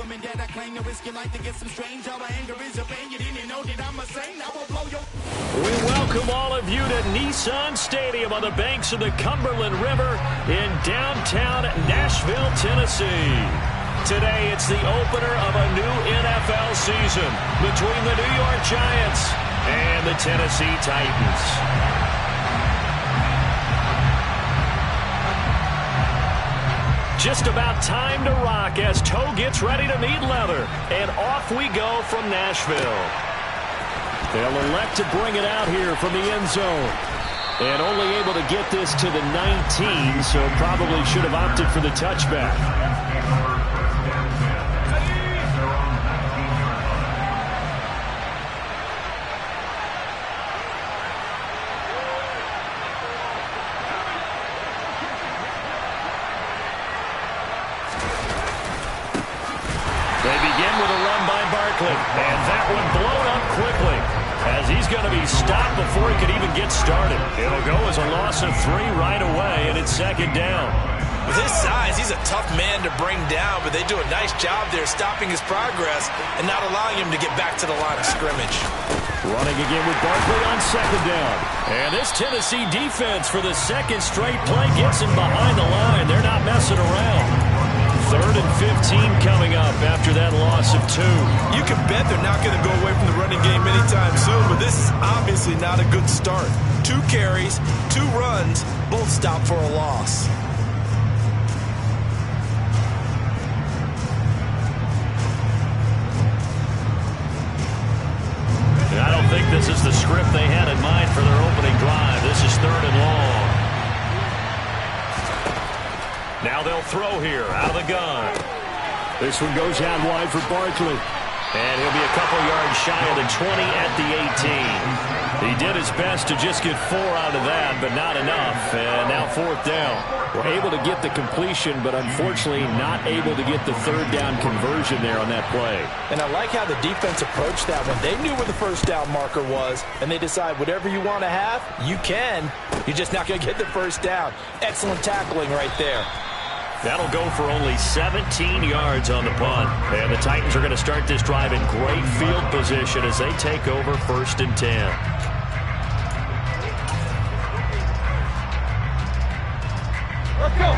women that I claim to risk your life to get some strange. All my anger is a pain. You didn't know that I'm a saint. I will blow your... We welcome all of you to Nissan Stadium on the banks of the Cumberland River in downtown Nashville, Tennessee. Today, it's the opener of a new NFL season between the New York Giants and the Tennessee Titans. Just about time to rock as toe gets ready to meet leather. And off we go from Nashville. They'll elect to bring it out here from the end zone. And only able to get this to the 19, so probably should have opted for the touchback. And that one blown up quickly as he's going to be stopped before he could even get started. It'll go as a loss of 3 right away, and it's second down. With his size, he's a tough man to bring down, but they do a nice job there stopping his progress and not allowing him to get back to the line of scrimmage. Running again with Barkley on second down. And this Tennessee defense for the second straight play gets him behind the line. They're not messing around. 3rd and 15 coming up after that loss of 2. You can bet they're not going to go away from the running game anytime soon, but this is obviously not a good start. 2 carries, 2 runs, both stopped for a loss. And I don't think this is the script they had in mind for their opening drive. This is 3rd and long. Now they'll throw here out of the gun. This one goes out wide for Barkley. And he'll be a couple yards shy of the 20 at the 18. He did his best to just get 4 out of that, but not enough. And now 4th down. We're able to get the completion, but unfortunately not able to get the 3rd down conversion there on that play. And I like how the defense approached that one. They knew where the 1st down marker was, and they decide whatever you want to have, you can. You're just not going to get the 1st down. Excellent tackling right there. That'll go for only 17 yards on the punt. And the Titans are going to start this drive in great field position as they take over 1st and 10. Let's go.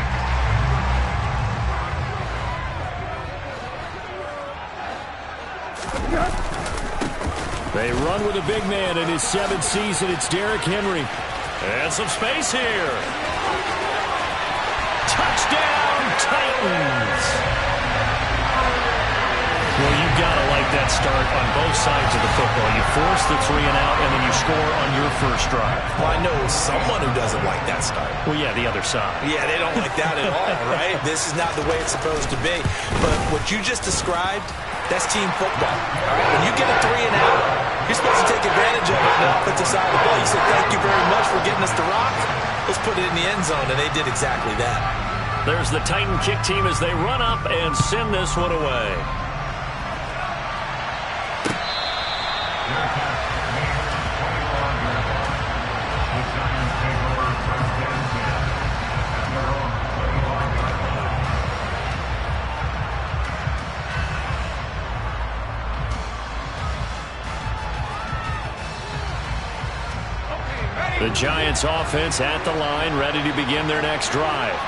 They run with a big man in his 7th season. It's Derrick Henry. And some space here. Touchdown, Titans. Well, you've got to like that start on both sides of the football. You force the 3 and out, and then you score on your first drive. Well, I know someone who doesn't like that start. Well, yeah, the other side. Yeah, they don't like that at all, right? This is not the way it's supposed to be. But what you just described, that's team football. All right? When you get a 3 and out, you're supposed to take advantage of it on the offensive side of the ball. You say, thank you very much for getting us to rock. Let's put it in the end zone, and they did exactly that. There's the Titan kick team as they run up and send this one away. The Giants offense at the line, ready to begin their next drive.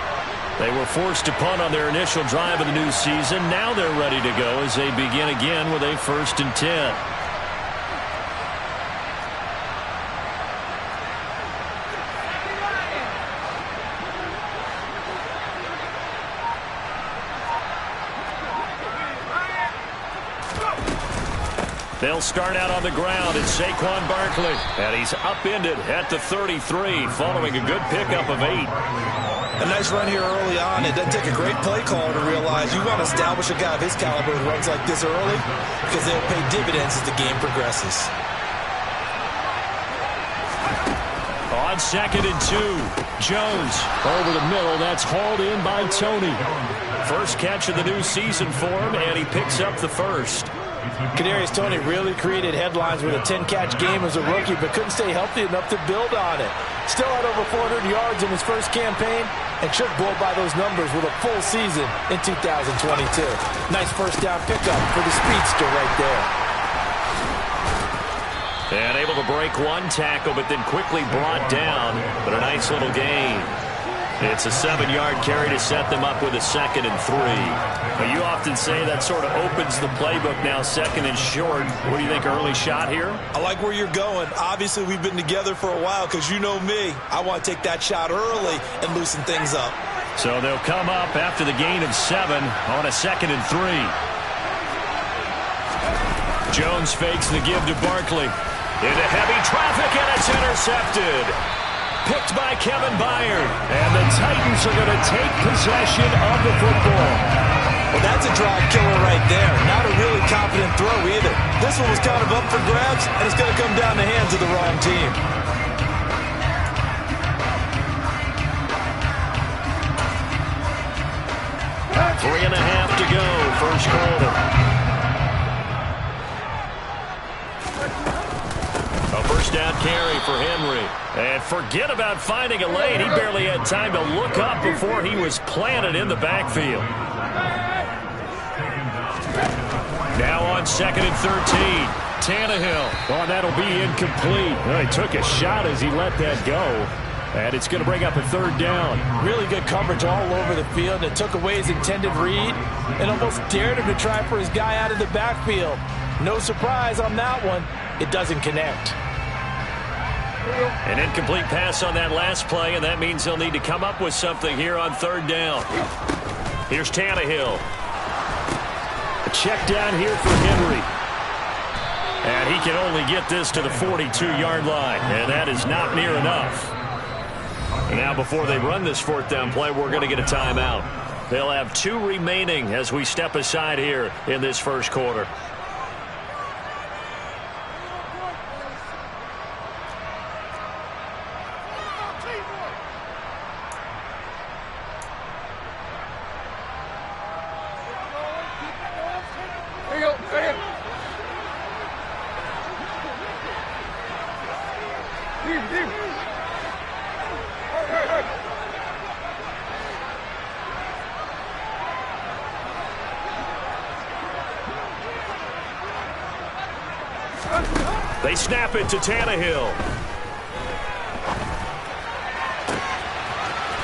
They were forced to punt on their initial drive of the new season. Now they're ready to go as they begin again with a 1st and 10. They'll start out on the ground. It's Saquon Barkley. And he's upended at the 33 following a good pickup of 8. A nice run here early on. It doesn't take a great play caller to realize you want to establish a guy of his caliber who runs like this early because they'll pay dividends as the game progresses. On 2nd and 2, Jones over the middle. That's hauled in by Tony. First catch of the new season for him, and he picks up the 1st. Kadarius Toney really created headlines with a 10-catch game as a rookie, but couldn't stay healthy enough to build on it. Still had over 400 yards in his first campaign. and should blow by those numbers with a full season in 2022. Nice first down pickup for the speedster right there. And able to break one tackle, but then quickly brought down. But a nice little gain. It's a 7-yard carry to set them up with a 2nd and 3. But you often say that sort of opens the playbook now, 2nd and short. What do you think, early shot here? I like where you're going. Obviously, we've been together for a while because you know me. I want to take that shot early and loosen things up. So they'll come up after the gain of 7 on a 2nd and 3. Jones fakes the give to Barkley. Into heavy traffic, and it's intercepted. Picked by Kevin Byard. And the Titans are going to take possession of the football. Well, that's a drive killer right there. Not a really confident throw either. This one was kind of up for grabs, and it's going to come down the hands of the wrong team. Three and a half to go, first quarter. A first down carry for Henry. And forget about finding a lane. He barely had time to look up before he was planted in the backfield. Now on 2nd and 13. Tannehill. Oh, that'll be incomplete. Well, he took a shot as he let that go. And it's going to bring up a 3rd down. Really good coverage all over the field. It took away his intended read and almost dared him to try for his guy out of the backfield. No surprise on that one. It doesn't connect. An incomplete pass on that last play, and that means they'll need to come up with something here on 3rd down. Here's Tannehill. A check down here for Henry. And he can only get this to the 42-yard line, and that is not near enough. And now before they run this 4th down play, we're going to get a timeout. They'll have 2 remaining as we step aside here in this first quarter. They snap it to Tannehill.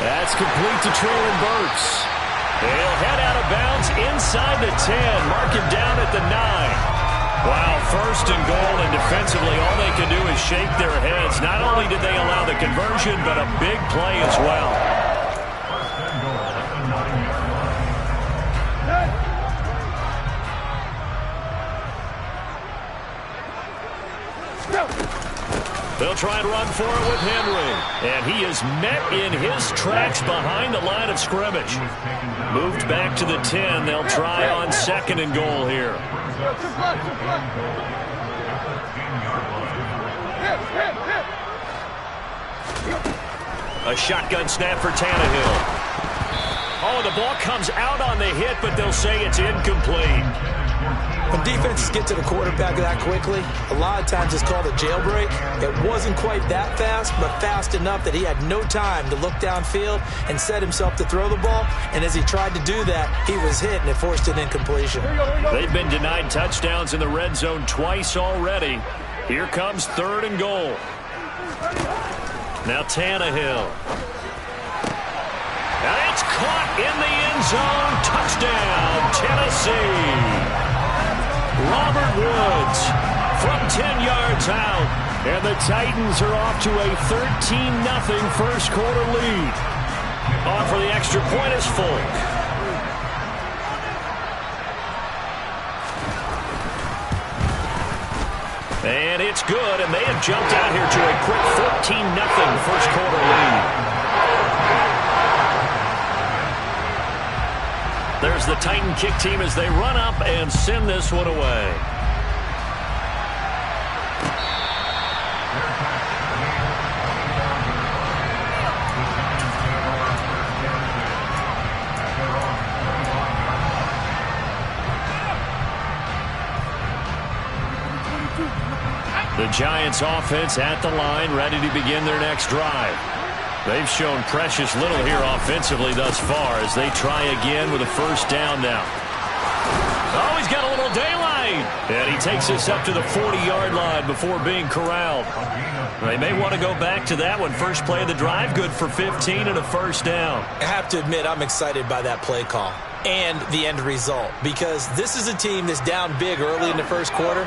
That's complete to Traylon Burks. They'll head out of bounds inside the 10. Mark him down at the 9. Wow, 1st and goal, and defensively all they can do is shake their heads. Not only did they allow the conversion, but a big play as well. They'll try and run for it with Henry. And he is met in his tracks behind the line of scrimmage. Moved back to the 10. They'll try on 2nd and goal here. A shotgun snap for Tannehill. Oh, the ball comes out on the hit, but they'll say it's incomplete. When defenses get to the quarterback that quickly, a lot of times it's called a jailbreak. It wasn't quite that fast, but fast enough that he had no time to look downfield and set himself to throw the ball. And as he tried to do that, he was hit, and it forced an incompletion. They've been denied touchdowns in the red zone twice already. Here comes 3rd and goal. Now Tannehill. And it's caught in the end zone. Touchdown, Tennessee. Robert Woods from 10 yards out. And the Titans are off to a 13-0 first quarter lead. On for the extra point is Folk. And it's good, and they have jumped out here to a quick 14-0 first quarter lead. There's the Titan kick team as they run up and send this one away. The Giants offense at the line, ready to begin their next drive. They've shown precious little here offensively thus far as they try again with a first down now. Oh, he's got a little daylight. And he takes us up to the 40-yard line before being corralled. They may want to go back to that one. First play of the drive, good for 15 and a first down. I have to admit, I'm excited by that play call and the end result, because this is a team that's down big early in the first quarter,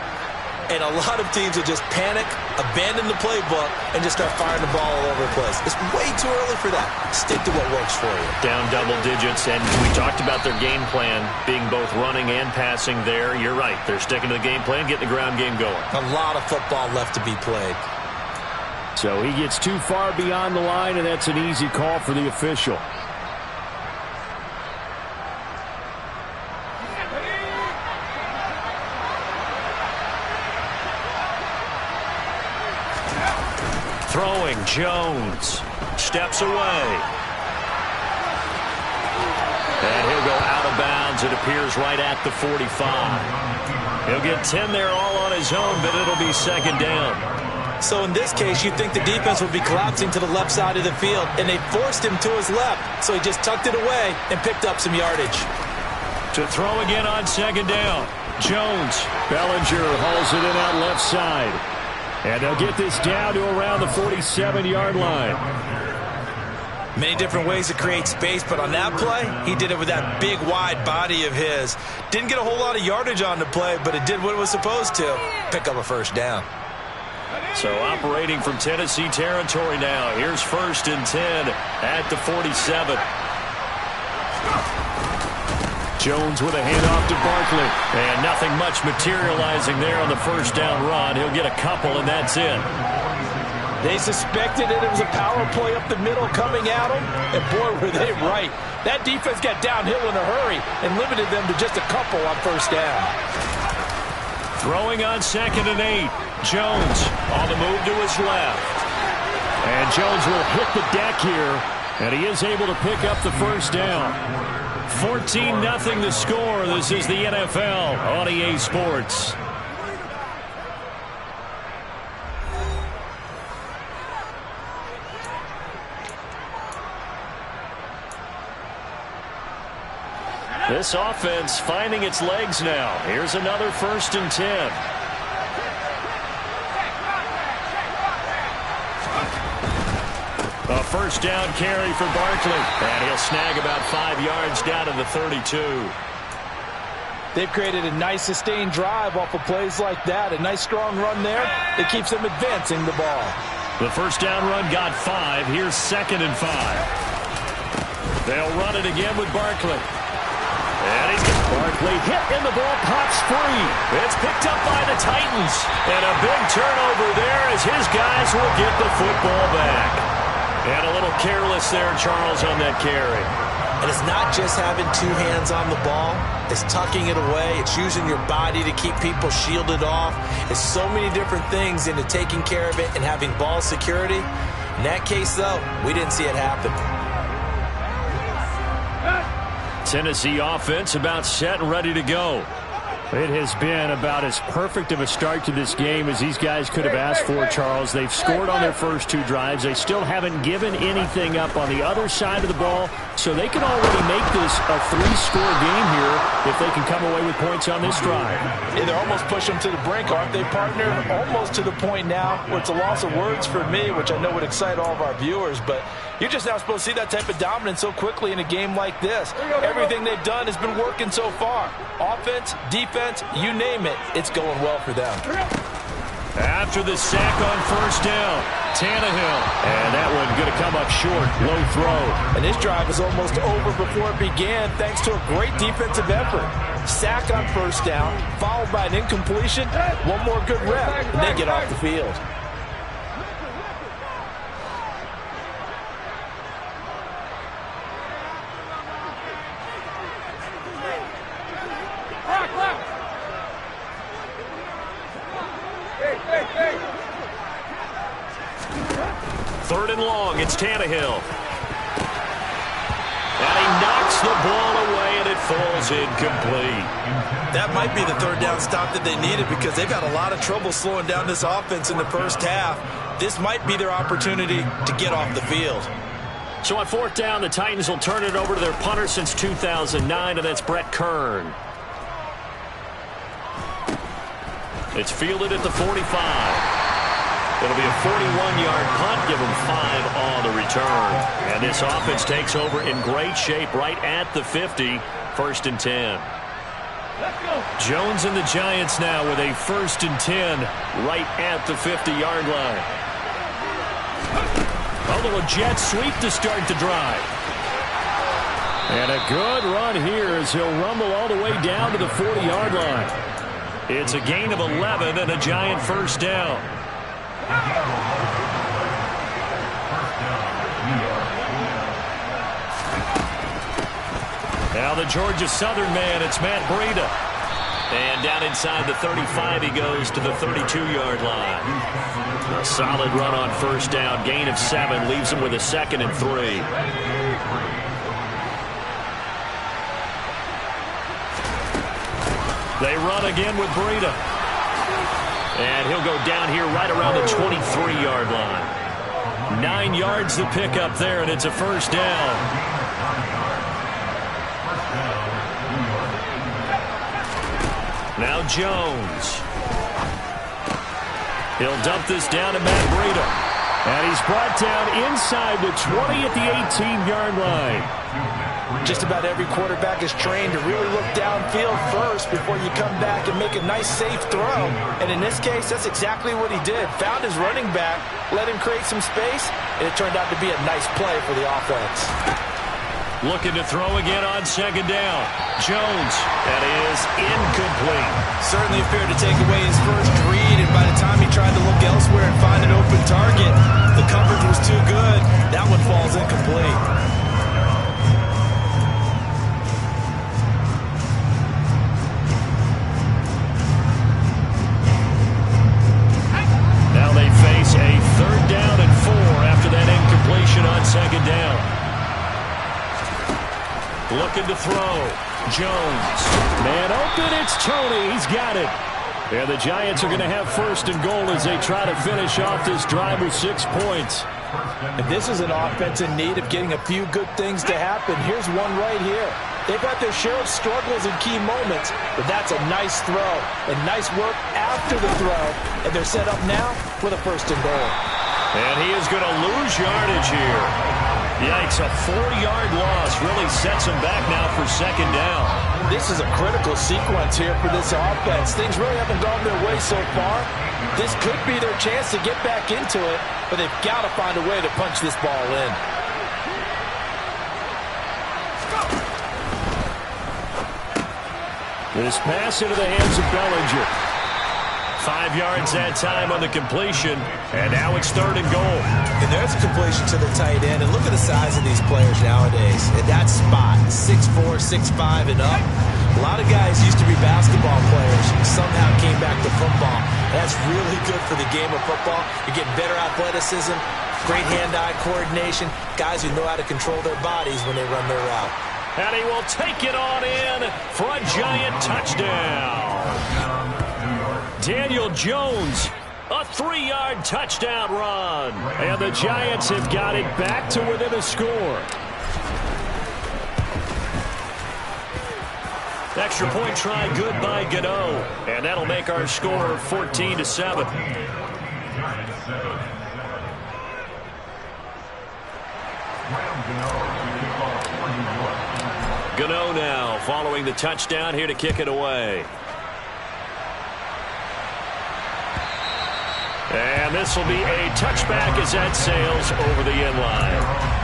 and a lot of teams will just panic, abandon the playbook, and just start firing the ball all over the place. It's way too early for that. Stick to what works for you. Down double digits, and we talked about their game plan being both running and passing there. You're right. They're sticking to the game plan, getting the ground game going. A lot of football left to be played. So he gets too far beyond the line, and that's an easy call for the official. Throwing, Jones steps away. And he'll go out of bounds. It appears right at the 45. He'll get 10 there all on his own, but it'll be second down. So in this case, you'd think the defense would be collapsing to the left side of the field, and they forced him to his left. So he just tucked it away and picked up some yardage. To throw again on second down. Jones. Bellinger hauls it in out left side. And they'll get this down to around the 47-yard line. Many different ways to create space, but on that play, he did it with that big, wide body of his. Didn't get a whole lot of yardage on the play, but it did what it was supposed to. Pick up a first down. So operating from Tennessee territory now. Here's first and 10 at the 47. Jones with a handoff to Barkley. And nothing much materializing there on the first down run. He'll get a couple, and that's it. They suspected it was a power play up the middle coming at them, and boy, were they right. That defense got downhill in a hurry and limited them to just a couple on first down. Throwing on second and 8. Jones on the move to his left. And Jones will hit the deck here, and he is able to pick up the first down. 14-0 the score. This is the NFL on EA Sports. This offense finding its legs now. Here's another first and 10. A first down carry for Barkley. And he'll snag about 5 yards down to the 32. They've created a nice sustained drive off of plays like that. A nice strong run there. It keeps them advancing the ball. The first down run got 5. Here's second and 5. They'll run it again with Barkley. And he's got Barkley hit and the ball pops free. It's picked up by the Titans. And a big turnover there as his guys will get the football back. And a little careless there, Charles, on that carry. And it's not just having two hands on the ball. It's tucking it away. It's using your body to keep people shielded off. It's so many different things into taking care of it and having ball security. In that case, though, we didn't see it happen. Tennessee offense about set and ready to go. It has been about as perfect of a start to this game as these guys could have asked for, Charles. They've scored on their first 2 drives. They still haven't given anything up on the other side of the ball, so they can already make this a 3-score game here if they can come away with points on this drive. Yeah, they're almost pushing them to the brink, aren't they, partner? Almost to the point now where it's a loss of words for me, which I know would excite all of our viewers, but you're just not supposed to see that type of dominance so quickly in a game like this. Everything they've done has been working so far. Offense, defense, you name it, it's going well for them. After the sack on first down, Tannehill. And that one going to come up short, low throw. And this drive is almost over before it began thanks to a great defensive effort. Sack on first down, followed by an incompletion, one more good rep, and they get off the field. Third and long, it's Tannehill. And he knocks the ball away, and it falls incomplete. That might be the third down stop that they needed because they've had a lot of trouble slowing down this offense in the first half. This might be their opportunity to get off the field. So on fourth down, the Titans will turn it over to their punter since 2009, and that's Brett Kern. It's fielded at the 45. It'll be a 41-yard punt. Give them 5 on the return. And this offense takes over in great shape right at the 50. First and 10. Jones and the Giants now with a 1st and 10 right at the 50-yard line. A little jet sweep to start the drive. And a good run here as he'll rumble all the way down to the 40-yard line. It's a gain of 11 and a Giant first down. Now the Georgia Southern man, it's Matt Breida. And down inside the 35 he goes to the 32-yard line. A solid run on first down. Gain of 7 leaves him with a 2nd and 3. They run again with Breida. And he'll go down here right around the 23-yard line. 9 yards to pick up there, and it's a first down. Now Jones. He'll dump this down to Matt Breida. And he's brought down inside the 20 at the 18-yard line. Just about every quarterback is trained to really look downfield first before you come back and make a nice, safe throw. And in this case, that's exactly what he did. Found his running back, let him create some space, and it turned out to be a nice play for the offense. Looking to throw again on 2nd down. Jones, that is incomplete. Certainly appeared to take away his first read, and by the time he tried to look elsewhere and find an open target, the coverage was too good. That one falls incomplete. Now they face a 3rd down and 4 after that incompletion on 2nd down. Looking to throw. Jones. Man open, it's Tony. He's got it. And the Giants are going to have 1st and goal as they try to finish off this drive with 6 points. And this is an offense in need of getting a few good things to happen. Here's one right here. They've had their share of struggles in key moments, but that's a nice throw and nice work after the throw. And they're set up now with a 1st and goal. And he is going to lose yardage here. Yikes, a 4-yard loss really sets him back now for 2nd down. This is a critical sequence here for this offense. Things really haven't gone their way so far. This could be their chance to get back into it, but they've got to find a way to punch this ball in. This pass into the hands of Bellinger. 5 yards that time on the completion, and now it's 3rd and goal. And there's a completion to the tight end, and look at the size of these players nowadays. At that spot, 6'4", 6'5", and up. A lot of guys used to be basketball players, somehow came back to football. That's really good for the game of football. You're getting better athleticism, great hand-eye coordination, guys who know how to control their bodies when they run their route. And he will take it on in for a Giant touchdown. Daniel Jones, a 3-yard touchdown run. And the Giants have got it back to within a score. Extra point try good by Gano. And that'll make our score 14-7. Gano now following the touchdown here to kick it away. And this will be a touchback as that sails over the end line.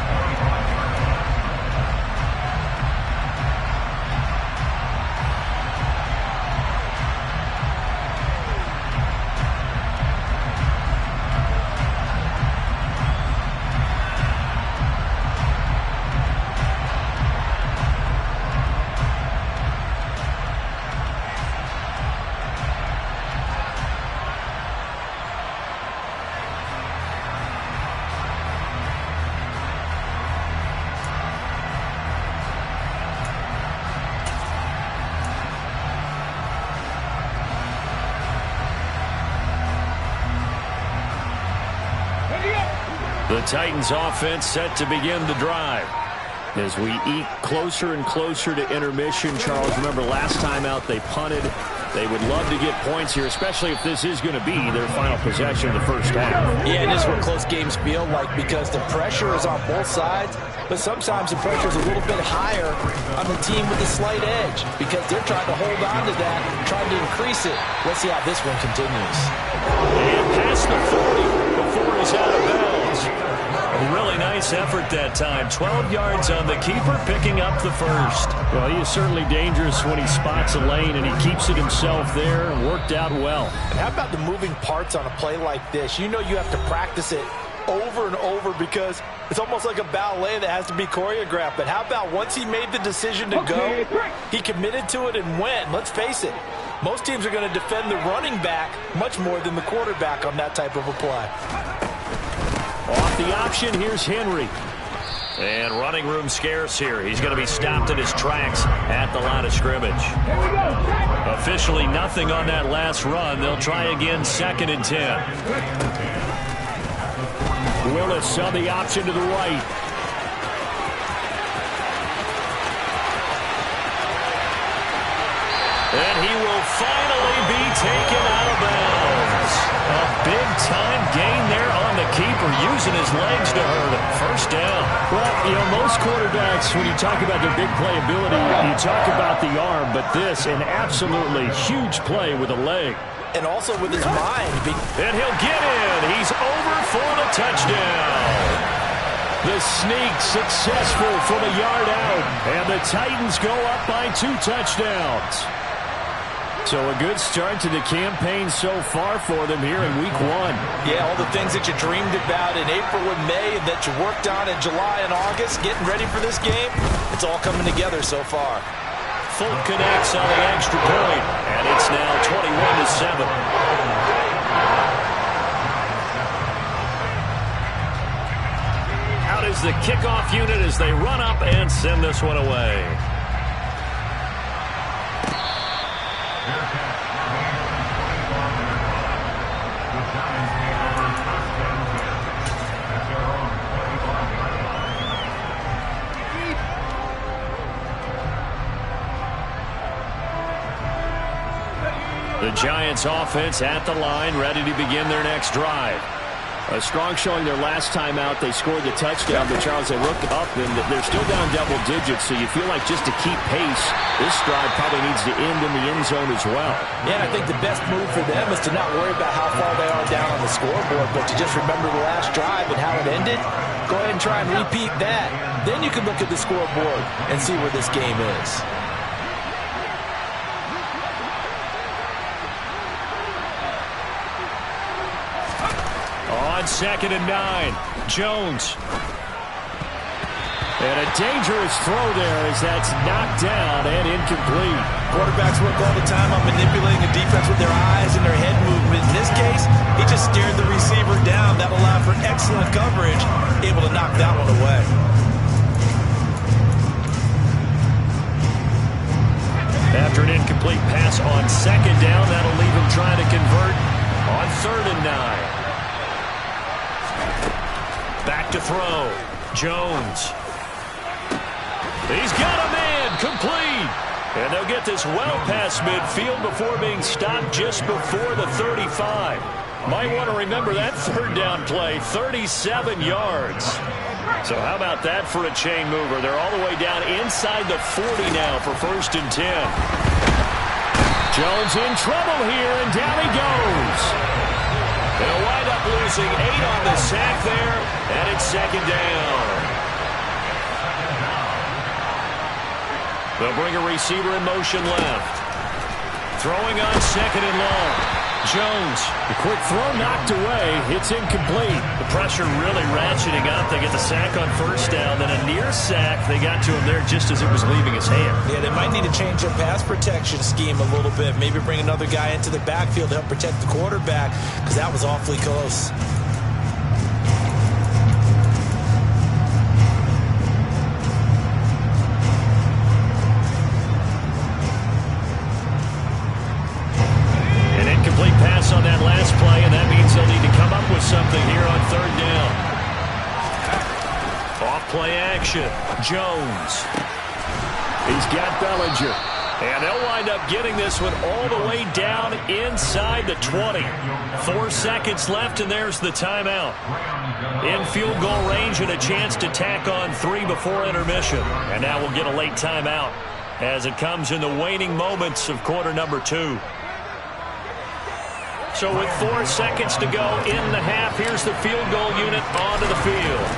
The Titans offense set to begin the drive. As we eke closer and closer to intermission, Charles, remember last time out they punted. They would love to get points here, especially if this is going to be their final possession of the first half. Yeah, and this is what close games feel like because the pressure is on both sides, but sometimes the pressure is a little bit higher on the team with the slight edge because they're trying to hold on to that, trying to increase it. Let's see how this one continues. And past the 40 before he's out of bounds. A really nice effort that time. 12 yards on the keeper, picking up the first. Well, he is certainly dangerous when he spots a lane, and he keeps it himself there and worked out well. And how about the moving parts on a play like this? You know you have to practice it over and over because it's almost like a ballet that has to be choreographed. But how about once he made the decision to go, he committed to it and went. Let's face it, most teams are going to defend the running back much more than the quarterback on that type of a play. Off the option, here's Henry. And running room scarce here. He's going to be stopped in his tracks at the line of scrimmage. Officially nothing on that last run. They'll try again, 2nd and 10. Willis on the option to the right. And he will finally be taken out of bounds. A big-time gain there on the keeper, using his legs to hurt him. First down. Well, you know, most quarterbacks, when you talk about their big playability, you talk about the arm, but this, an absolutely huge play with a leg. And also with his mind. And he'll get in. He's over for the touchdown. The sneak successful from a yard out. And the Titans go up by 2 touchdowns. So a good start to the campaign so far for them here in week 1. Yeah, all the things that you dreamed about in April and May and that you worked on in July and August, getting ready for this game, it's all coming together so far. Fulton connects on the extra point, and it's now 21-7. Out is the kickoff unit as they run up and send this one away. The Giants offense at the line, ready to begin their next drive. A strong showing their last time out. They scored the touchdown, but Charles, they looked up, and they're still down double digits, so you feel like just to keep pace, this drive probably needs to end in the end zone as well. Yeah, and I think the best move for them is to not worry about how far they are down on the scoreboard, but to just remember the last drive and how it ended. Go ahead and try and repeat that. Then you can look at the scoreboard and see where this game is. On 2nd and 9, Jones. And a dangerous throw there as that's knocked down and incomplete. Quarterbacks work all the time on manipulating the defense with their eyes and their head movement. In this case, he just stared the receiver down. That allowed for excellent coverage, able to knock that one away. After an incomplete pass on 2nd down, that'll leave him trying to convert on 3rd and 9. Back to throw. Jones. He's got a man. Complete. And they'll get this well past midfield before being stopped just before the 35. Might want to remember that 3rd down play. 37 yards. So how about that for a chain mover? They're all the way down inside the 40 now for 1st and 10. Jones in trouble here, and down he goes. They'll wind up losing 8 on the sack there, and it's 2nd down. They'll bring a receiver in motion left. Throwing on 2nd and long. Jones. The quick throw knocked away. It's incomplete. The pressure really ratcheting up. They get the sack on 1st down, then a near sack. They got to him there just as it was leaving his hand. Yeah, they might need to change their pass protection scheme a little bit. Maybe bring another guy into the backfield to help protect the quarterback because that was awfully close. On that last play, and that means they'll need to come up with something here on 3rd down. Off play action. Jones. He's got Bellinger. And they'll wind up getting this one all the way down inside the 20. 4 seconds left, and there's the timeout. In field goal range and a chance to tack on 3 before intermission. And now we'll get a late timeout as it comes in the waning moments of quarter number 2. So with 4 seconds to go in the half, here's the field goal unit onto the field.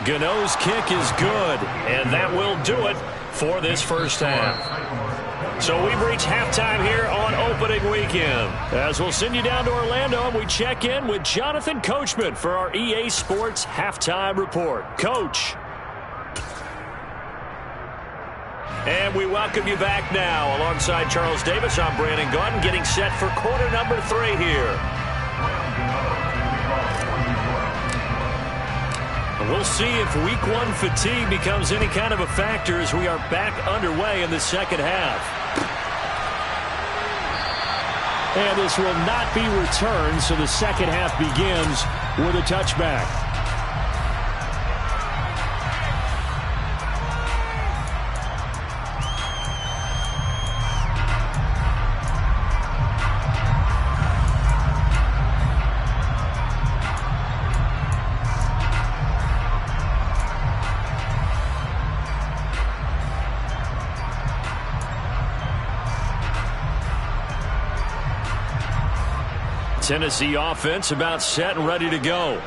Gano's kick is good, and that will do it for this first half. So we've reached halftime here on opening weekend. As we'll send you down to Orlando, and we check in with Jonathan Coachman for our EA Sports Halftime Report. Coach. And we welcome you back now. Alongside Charles Davis, I'm Brandon Gaudin, getting set for quarter number 3 here. We'll see if week 1 fatigue becomes any kind of a factor as we are back underway in the second half. And this will not be returned, so the second half begins with a touchback. Tennessee offense about set and ready to go.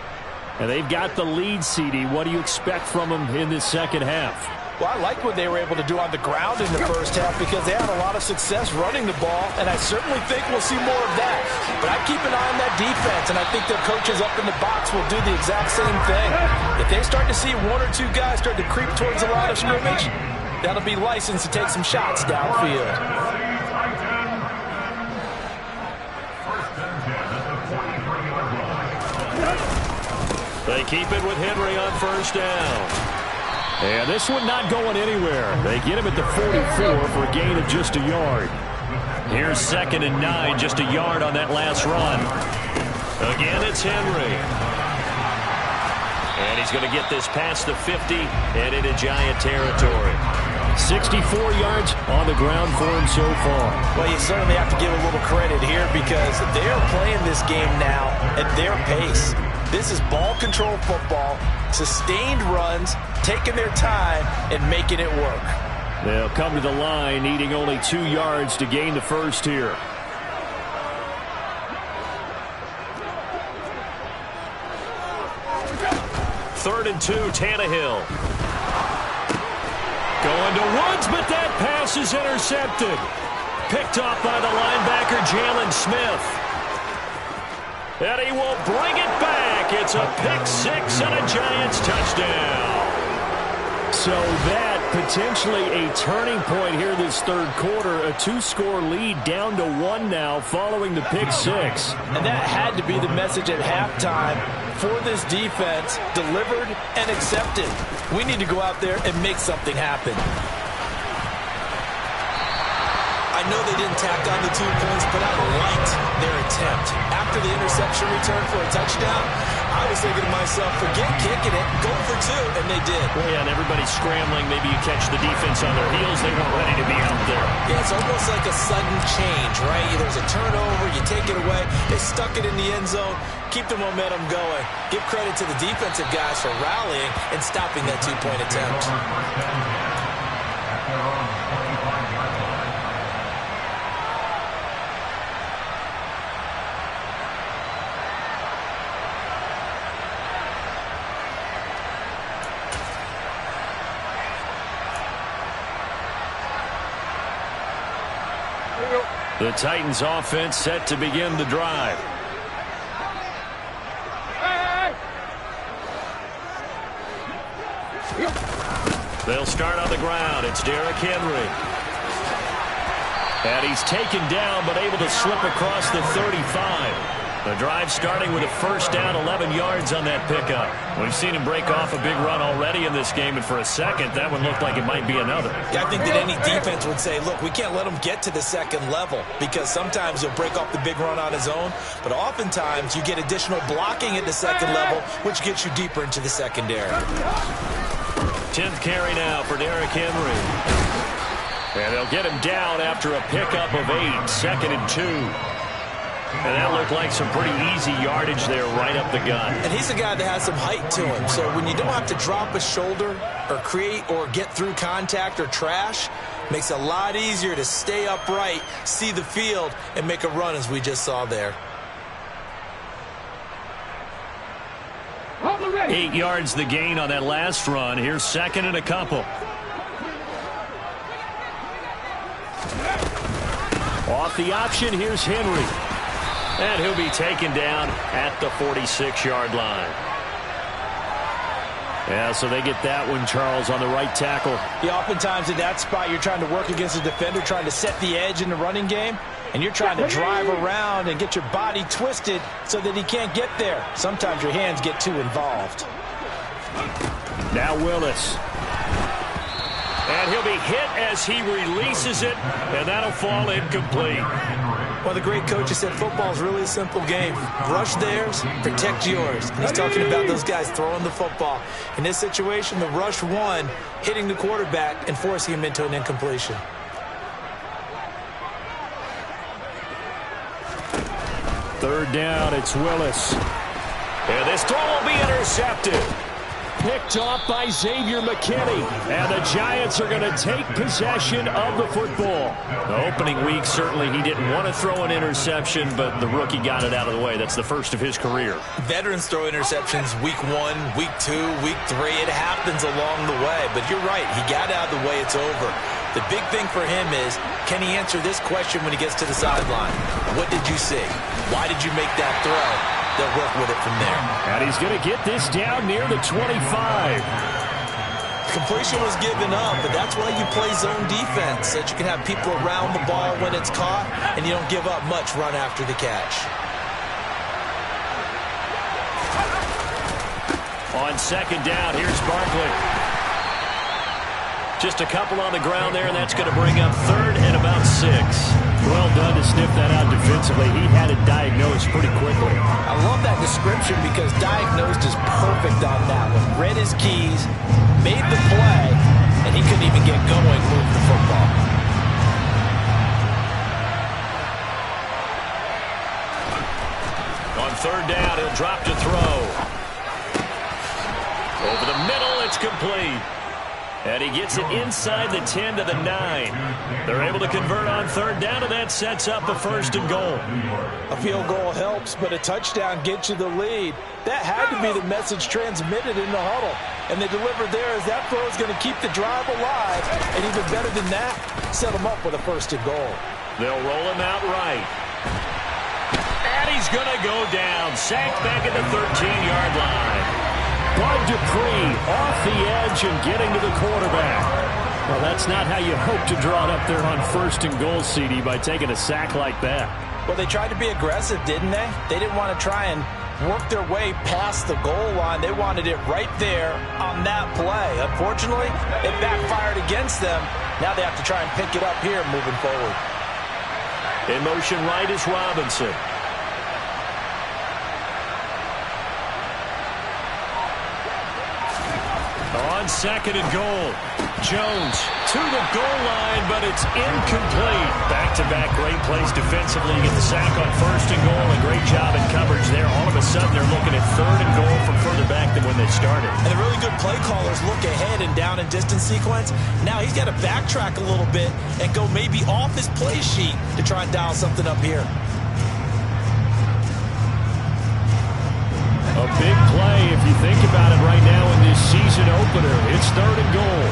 And they've got the lead, CD. What do you expect from them in this second half? Well, I like what they were able to do on the ground in the first half because they had a lot of success running the ball, and I certainly think we'll see more of that. But I keep an eye on that defense, and I think their coaches up in the box will do the exact same thing. If they start to see 1 or 2 guys start to creep towards the line of scrimmage, that'll be license to take some shots downfield. They keep it with Henry on first down. And this one not going anywhere. They get him at the 44 for a gain of just a yard. Here's 2nd and 9, just a yard on that last run. Again, it's Henry. And he's going to get this past the 50 and into Giant territory. 64 yards on the ground for him so far. Well, you certainly have to give a little credit here because they're playing this game now at their pace. This is ball control football, sustained runs, taking their time, and making it work. They'll come to the line, needing only 2 yards to gain the first here. Third and 2, Tannehill. Going to Woods, but that pass is intercepted. Picked off by the linebacker, Jalen Smith. And he will bring it back. It's a pick 6 and a Giants touchdown. So that potentially a turning point here this third quarter. A 2-score lead down to 1 now following the pick 6. And that had to be the message at halftime for this defense, delivered and accepted. We need to go out there and make something happen. I know they didn't tack on the 2 points, but I liked their attempt. After the interception return for a touchdown, I was thinking to myself, forget kicking it, go for 2, and they did. Well, yeah, and everybody's scrambling. Maybe you catch the defense on their heels. They weren't ready to be out there. Yeah, it's almost like a sudden change, right? There's a turnover, you take it away. They stuck it in the end zone. Keep the momentum going. Give credit to the defensive guys for rallying and stopping that 2-point attempt. The Titans offense set to begin the drive. They'll start on the ground. It's Derrick Henry. And he's taken down but able to slip across the 35. The drive starting with a first down, 11 yards on that pickup. We've seen him break off a big run already in this game, and for a second, that one looked like it might be another. Yeah, I think that any defense would say, look, we can't let him get to the second level, because sometimes he'll break off the big run on his own, but oftentimes you get additional blocking at the second level, which gets you deeper into the secondary. 10th carry now for Derrick Henry. And they'll get him down after a pickup of 8, 2nd and 2. And that looked like some pretty easy yardage there right up the gut. And he's a guy that has some height to him. So when you don't have to drop a shoulder or create or get through contact or trash, makes it a lot easier to stay upright, see the field, and make a run as we just saw there. 8 yards the gain on that last run. Here's 2nd and a couple. Off the option, here's Henry. And he'll be taken down at the 46-yard line. Yeah, so they get that one, Charles, on the right tackle. Yeah, oftentimes in that spot, you're trying to work against a defender, trying to set the edge in the running game, and you're trying to drive around and get your body twisted so that he can't get there. Sometimes your hands get too involved. Now Willis. And he'll be hit as he releases it, and that'll fall incomplete. Well, the great coach has said football is really a simple game. Rush theirs, protect yours. And he's talking about those guys throwing the football. In this situation, the rush one, hitting the quarterback and forcing him into an incompletion. Third down, it's Willis. And this throw will be intercepted. Picked off by Xavier McKinney. And the Giants are going to take possession of the football. The opening week, certainly he didn't want to throw an interception, but the rookie got it out of the way. That's the first of his career. Veterans throw interceptions week 1, week 2, week 3. It happens along the way. But you're right. He got out of the way. It's over. The big thing for him is, can he answer this question when he gets to the sideline? What did you see? Why did you make that throw? They'll work with it from there. And he's going to get this down near the 25. Completion was given up, but that's why you play zone defense, so that you can have people around the ball when it's caught, and you don't give up much run after the catch. On 2nd down, here's Barkley. Just a couple on the ground there, and that's going to bring up 3rd and about 6. Well done to sniff that out defensively. He had it diagnosed pretty quickly. I love that description because diagnosed is perfect on that one. Read his keys, made the play, and he couldn't even get going, move the football. On 3rd down, he'll drop to throw. Over the middle, it's complete. And he gets it inside the 10 to the 9. They're able to convert on 3rd down, and that sets up a 1st and goal. A field goal helps, but a touchdown gets you the lead. That had to be the message transmitted in the huddle. And they delivered there as that throw is going to keep the drive alive. And even better than that, set them up with a 1st and goal. They'll roll him out right. And he's going to go down. Sacked back at the 13-yard line. Bud Dupree off the edge and getting to the quarterback. Well, that's not how you hope to draw it up there on 1st and goal, CD, by taking a sack like that. Well, they tried to be aggressive, didn't they? They didn't want to try and work their way past the goal line. They wanted it right there on that play. Unfortunately, it backfired against them. Now they have to try and pick it up here moving forward. In motion right is Robinson. On 2nd and goal, Jones to the goal line, but it's incomplete. Back-to-back great plays defensively. You get the sack on 1st and goal. A great job in coverage there. All of a sudden, they're looking at 3rd and goal from further back than when they started. And the really good play callers look ahead and down and distance sequence. Now he's got to backtrack a little bit and go maybe off his play sheet to try and dial something up here. A big play if you think about it right now in this season opener. It's 3rd and goal.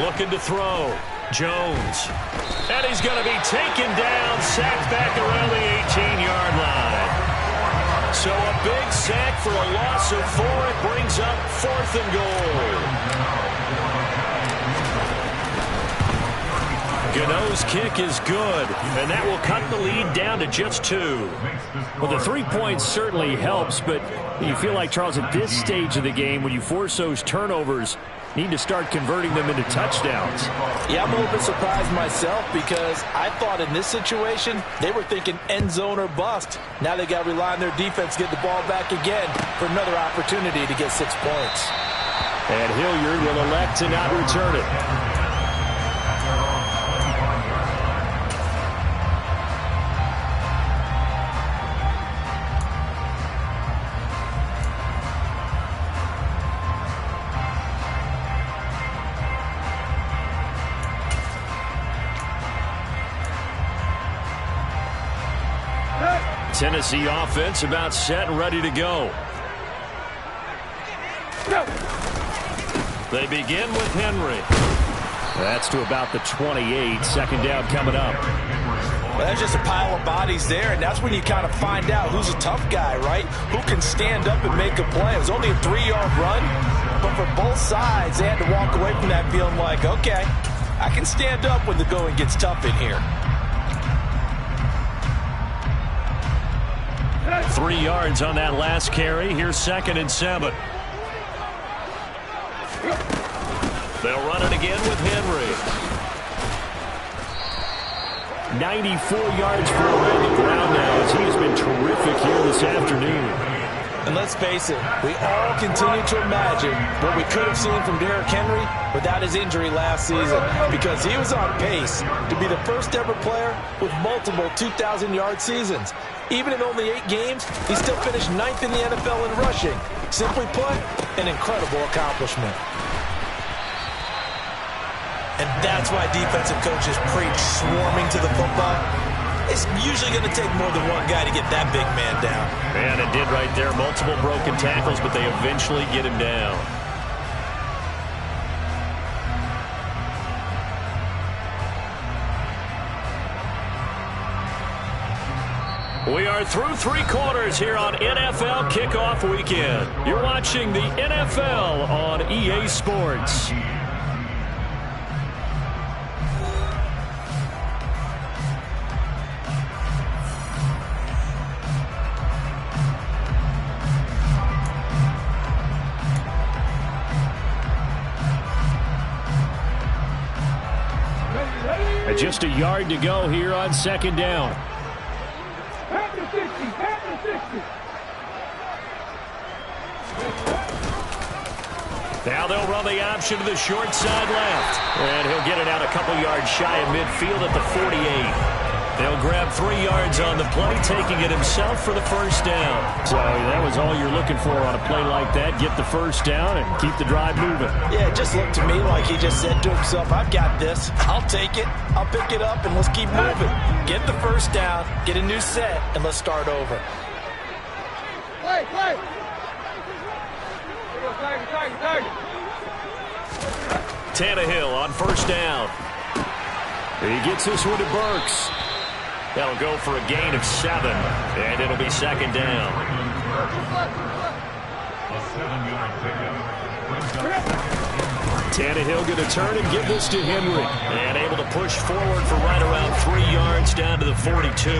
Looking to throw. Jones. And he's going to be taken down, sacked back around the 18-yard line. So a big sack for a loss of 4. It brings up 4th and goal. Gano's Whose kick is good, and that will cut the lead down to just 2. Well, the 3 points certainly helps, but you feel like, Charles, at this stage of the game, when you force those turnovers, need to start converting them into touchdowns. Yeah, I'm a little bit surprised myself because I thought in this situation they were thinking end zone or bust. Now they got to rely on their defense to get the ball back again for another opportunity to get 6 points. And Hilliard will elect to not return it. Tennessee offense about set and ready to go. They begin with Henry. That's to about the 28. Second down coming up. Well, there's just a pile of bodies there, and that's when you kind of find out who's a tough guy, right? Who can stand up and make a play. It was only a 3-yard run, but for both sides, they had to walk away from that feeling like, okay, I can stand up when the going gets tough in here. 3 yards on that last carry. Here's 2nd and 7. They'll run it again with Henry. 94 yards for him on the ground now as he has been terrific here this afternoon. And let's face it, we all continue to imagine what we could have seen from Derrick Henry without his injury last season, because he was on pace to be the first ever player with multiple 2,000-yard seasons. Even in only 8 games, he still finished 9th in the NFL in rushing. Simply put, an incredible accomplishment. And that's why defensive coaches preach swarming to the football. It's usually going to take more than one guy to get that big man down. And it did right there. Multiple broken tackles, but they eventually get him down. We are through 3 quarters here on NFL Kickoff Weekend. You're watching the NFL on EA Sports. Just a yard to go here on 2nd down. Now they'll run the option to the short side left. And he'll get it out a couple yards shy of midfield at the 48. They'll grab 3 yards on the play, taking it himself for the first down. So that was all you're looking for on a play like that. Get the first down and keep the drive moving. Yeah, it just looked to me like he just said to himself, I've got this. I'll take it. I'll pick it up, and let's keep moving. Get the first down, get a new set, and let's start over. Play. Tannehill on first down. He gets this one to Burks. That'll go for a gain of 7, and it'll be 2nd down. Tannehill going to turn and give this to Henry. And able to push forward for right around 3 yards down to the 42.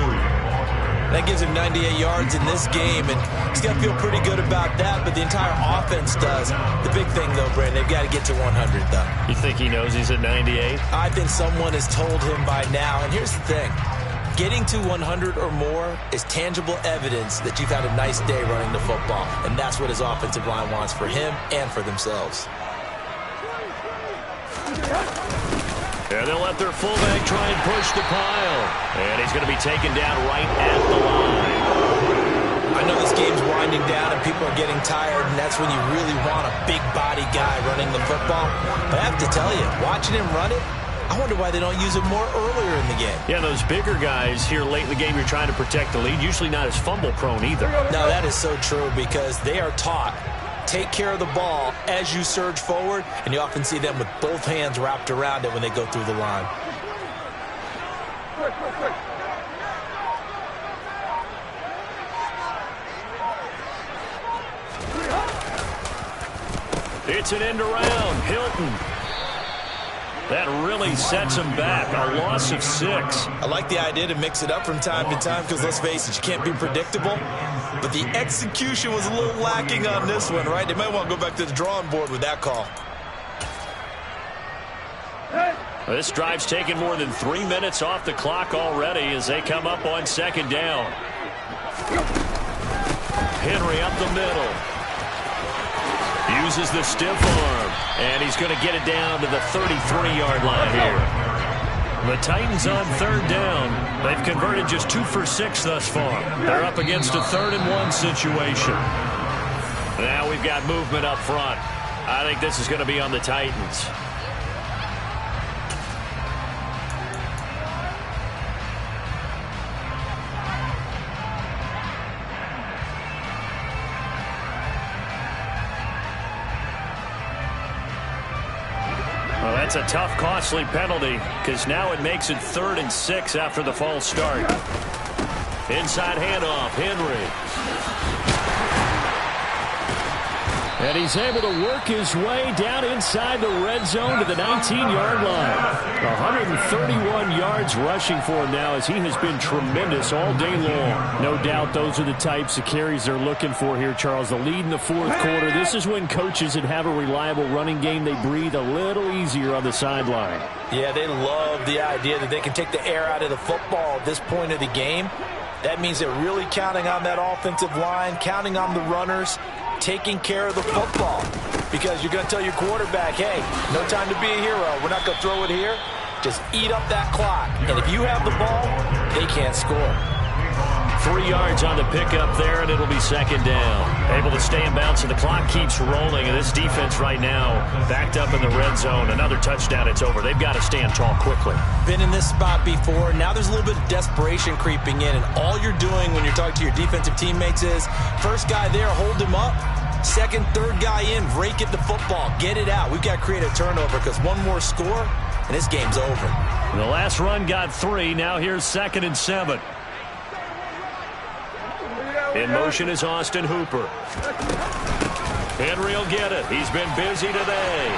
That gives him 98 yards in this game, and he's got to feel pretty good about that, but the entire offense does. The big thing, though, Brandon, they've got to get to 100, though. You think he knows he's at 98? I think someone has told him by now, and here's the thing. Getting to 100 or more is tangible evidence that you've had a nice day running the football, and that's what his offensive line wants for him and for themselves. And they'll let their fullback try and push the pile. And he's going to be taken down right at the line. I know this game's winding down and people are getting tired, and that's when you really want a big body guy running the football. But I have to tell you, watching him run it, I wonder why they don't use it more earlier in the game. Yeah, those bigger guys here late in the game, you're trying to protect the lead, usually not as fumble prone either. No, that is so true because they are taught. Take care of the ball as you surge forward, and you often see them with both hands wrapped around it when they go through the line. It's an end around. Hilton. That really sets him back. A loss of 6. I like the idea to mix it up from time to time because, let's face it, you can't be predictable. But the execution was a little lacking on this one, right? They might want to go back to the drawing board with that call. This drive's taken more than 3 minutes off the clock already as they come up on 2nd down. Henry up the middle. Uses the stiff arm, and he's going to get it down to the 33-yard line here. The Titans on 3rd down. They've converted just 2 for 6 thus far. They're up against a 3rd and 1 situation. Now we've got movement up front. I think this is going to be on the Titans. Well, that's a tough, costly penalty because now it makes it 3rd and 6 after the false start. Inside handoff, Henry. And he's able to work his way down inside the red zone to the 19-yard line. 131 yards rushing for him now as he has been tremendous all day long. No doubt those are the types of carries they're looking for here, Charles. The lead in the 4th quarter. This is when coaches that have a reliable running game, they breathe a little easier on the sideline. Yeah, they love the idea that they can take the air out of the football at this point of the game. That means they're really counting on that offensive line, counting on the runners, taking care of the football, because you're going to tell your quarterback, hey, no time to be a hero. We're not going to throw it here. Just eat up that clock. And if you have the ball, they can't score. 3 yards on the pickup there, and it'll be 2nd down. Able to stay in bounds, and the clock keeps rolling. And this defense right now backed up in the red zone. Another touchdown, it's over. They've got to stand tall quickly. Been in this spot before. Now there's a little bit of desperation creeping in. And all you're doing when you're talking to your defensive teammates is, first guy there, hold him up. Second, third guy in, rake at the football. Get it out. We've got to create a turnover because one more score, and this game's over. The last run got 3. Now here's 2nd and 7. In motion is Austin Hooper. Henry will get it. He's been busy today.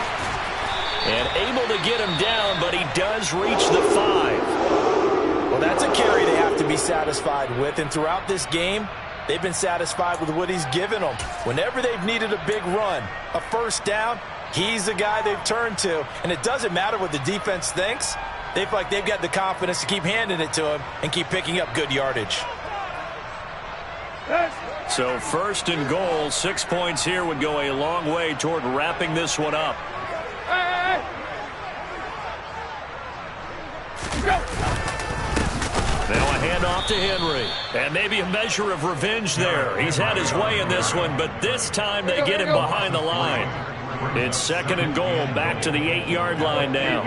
And able to get him down, but he does reach the 5. Well, that's a carry they have to be satisfied with. And throughout this game, they've been satisfied with what he's given them. Whenever they've needed a big run, a first down, he's the guy they've turned to. And it doesn't matter what the defense thinks. They feel like they've got the confidence to keep handing it to him and keep picking up good yardage. So 1st and goal, 6 points here would go a long way toward wrapping this one up. Now a handoff to Henry. And maybe a measure of revenge there. He's had his way in this one, but this time they get him behind the line. It's 2nd and goal, back to the 8-yard line now.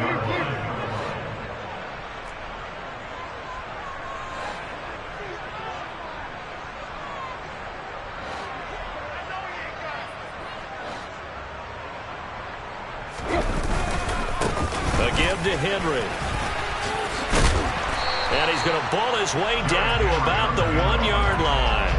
Give to Henry. And he's going to ball his way down to about the 1-yard line.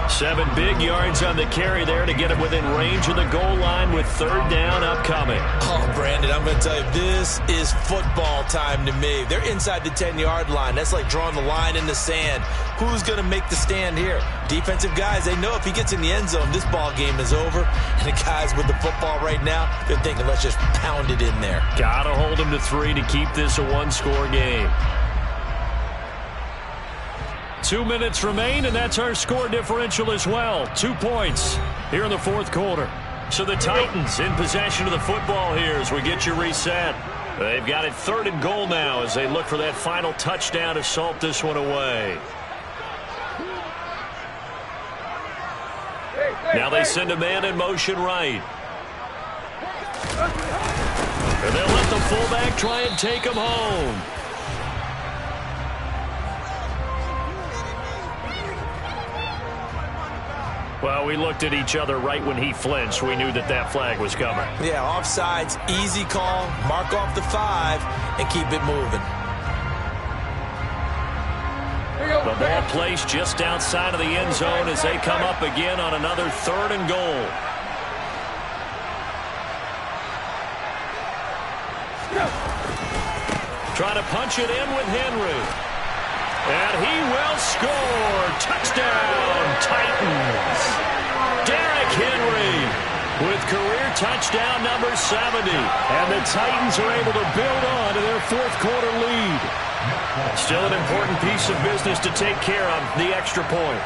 7 big yards on the carry there to get him within range of the goal line with 3rd down upcoming. Oh, Brandon, I'm going to tell you, this is football time to me. They're inside the 10-yard line. That's like drawing the line in the sand. Who's going to make the stand here? Defensive guys, they know if he gets in the end zone, this ball game is over. And the guys with the football right now, they're thinking, let's just pound it in there. Got to hold him to 3 to keep this a 1-score game. 2 minutes remain, and that's our score differential as well. 2 points here in the 4th quarter. So the Titans in possession of the football here as we get you reset. They've got it 3rd and goal now as they look for that final touchdown to salt this one away. Now they send a man in motion right. And they'll let the fullback try and take him home. Well, we looked at each other right when he flinched. We knew that that flag was coming. Yeah, offsides, easy call, mark off the 5, and keep it moving. The ball placed just outside of the end zone as they come up again on another 3rd and goal. Trying to punch it in with Henry. And he will score. Touchdown, Titans. Derrick Henry with career touchdown number 70. And the Titans are able to build on to their fourth quarter lead. Still an important piece of business to take care of, the extra point.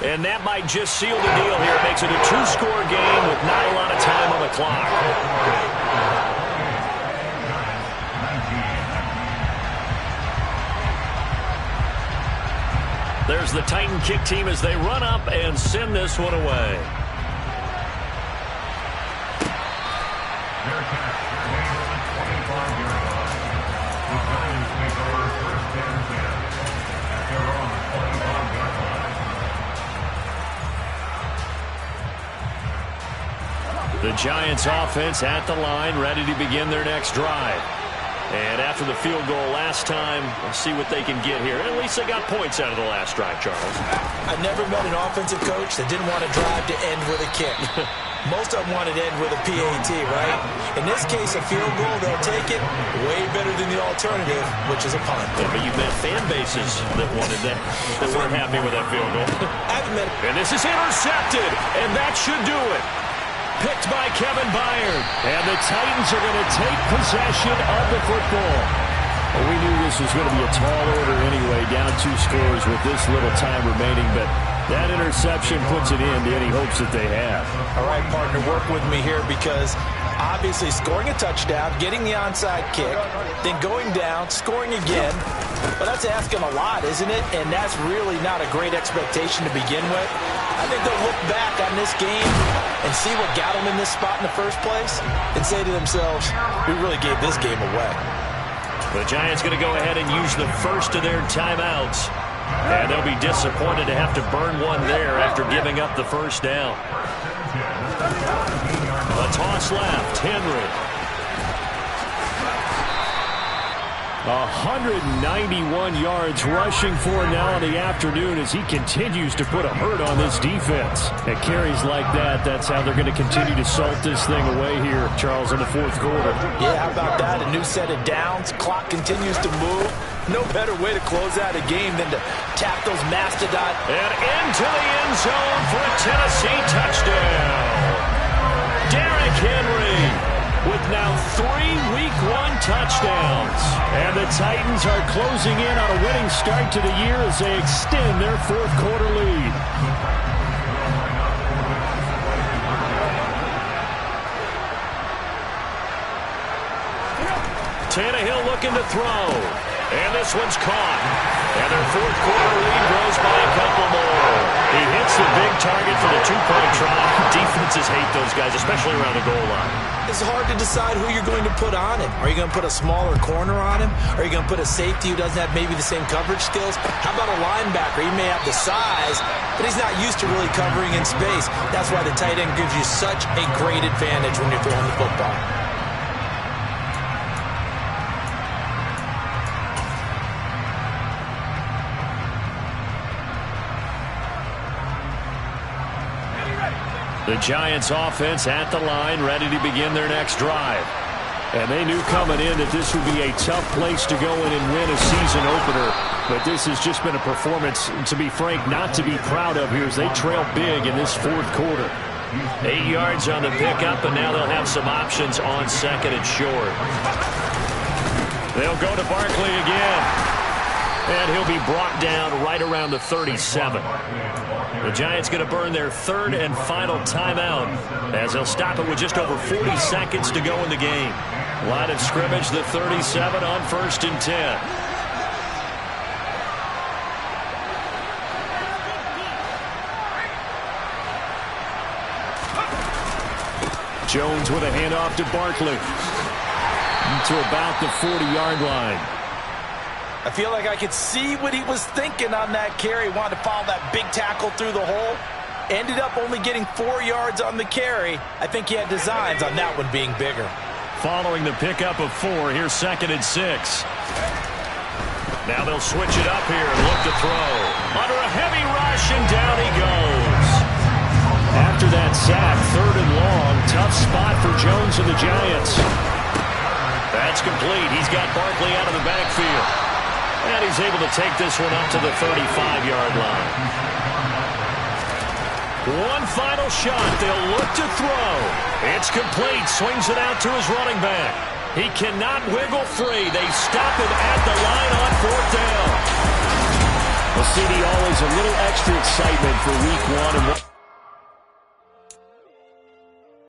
And that might just seal the deal here. It makes it a two-score game with not a lot of time on the clock. There's the Titan kick team as they run up and send this one away. The Giants offense at the line, ready to begin their next drive. And after the field goal last time, we'll see what they can get here. At least they got points out of the last drive, Charles. I've never met an offensive coach that didn't want to drive to end with a kick. Most of them wanted to end with a PAT, right? In this case, a field goal, they'll take it way better than the alternative, which is a punt. Yeah, but you've met fan bases that wanted that weren't happy with that field goal. I've met. And this is intercepted, and that should do it. Picked by Kevin Byard. And the Titans are going to take possession of the football. Well, we knew this was going to be a tall order anyway, down 2 scores with this little time remaining, but that interception puts it in to any hopes that they have. All right, partner, work with me here because obviously scoring a touchdown, getting the onside kick, then going down, scoring again. Well, that's asking a lot, isn't it? And that's really not a great expectation to begin with. I think they'll look back on this game and see what got them in this spot in the first place and say to themselves, we really gave this game away. The Giants going to go ahead and use the first of their timeouts. And they'll be disappointed to have to burn one there after giving up the first down. A toss left, Henry. 191 yards rushing for now in the afternoon as he continues to put a hurt on this defense. At carries like that, that's how they're going to continue to salt this thing away here, Charles, in the fourth quarter. Yeah, how about that? A new set of downs. Clock continues to move. No better way to close out a game than to tap those Mastdog. And into the end zone for a Tennessee touchdown. Derrick Henry with now 3 Week 1 touchdowns. And the Titans are closing in on a winning start to the year as they extend their fourth quarter lead. Tannehill looking to throw. And this one's caught. And their fourth quarter lead grows by a couple more. He hits the big target for the 2-point try. Defenses hate those guys, especially around the goal line. It's hard to decide who you're going to put on him. Are you going to put a smaller corner on him? Are you going to put a safety who doesn't have maybe the same coverage skills? How about a linebacker? He may have the size, but he's not used to really covering in space. That's why the tight end gives you such a great advantage when you're throwing the football. The Giants offense at the line, ready to begin their next drive. And they knew coming in that this would be a tough place to go in and win a season opener. But this has just been a performance, to be frank, not to be proud of here as they trail big in this fourth quarter. 8 yards on the pickup, and now they'll have some options on second and short. They'll go to Barkley again. And he'll be brought down right around the 37. The Giants going to burn their third and final timeout as they'll stop it with just over 40 seconds to go in the game. Line of scrimmage, the 37 on 1st and 10. Jones with a handoff to Barkley to about the 40-yard line. I feel like I could see what he was thinking on that carry. Wanted to follow that big tackle through the hole. Ended up only getting 4 yards on the carry. I think he had designs on that one being bigger. Following the pickup of 4, here's 2nd and 6. Now they'll switch it up here and look to throw. Under a heavy rush, and down he goes. After that sack, 3rd and long, tough spot for Jones Giants. That's complete. He's got Barkley out of the backfield. And he's able to take this one up to the 35-yard line. One final shot. They'll look to throw. It's complete. Swings it out to his running back. He cannot wiggle free. They stop him at the line on 4th down. Well, CD, always a little extra excitement for week 1. And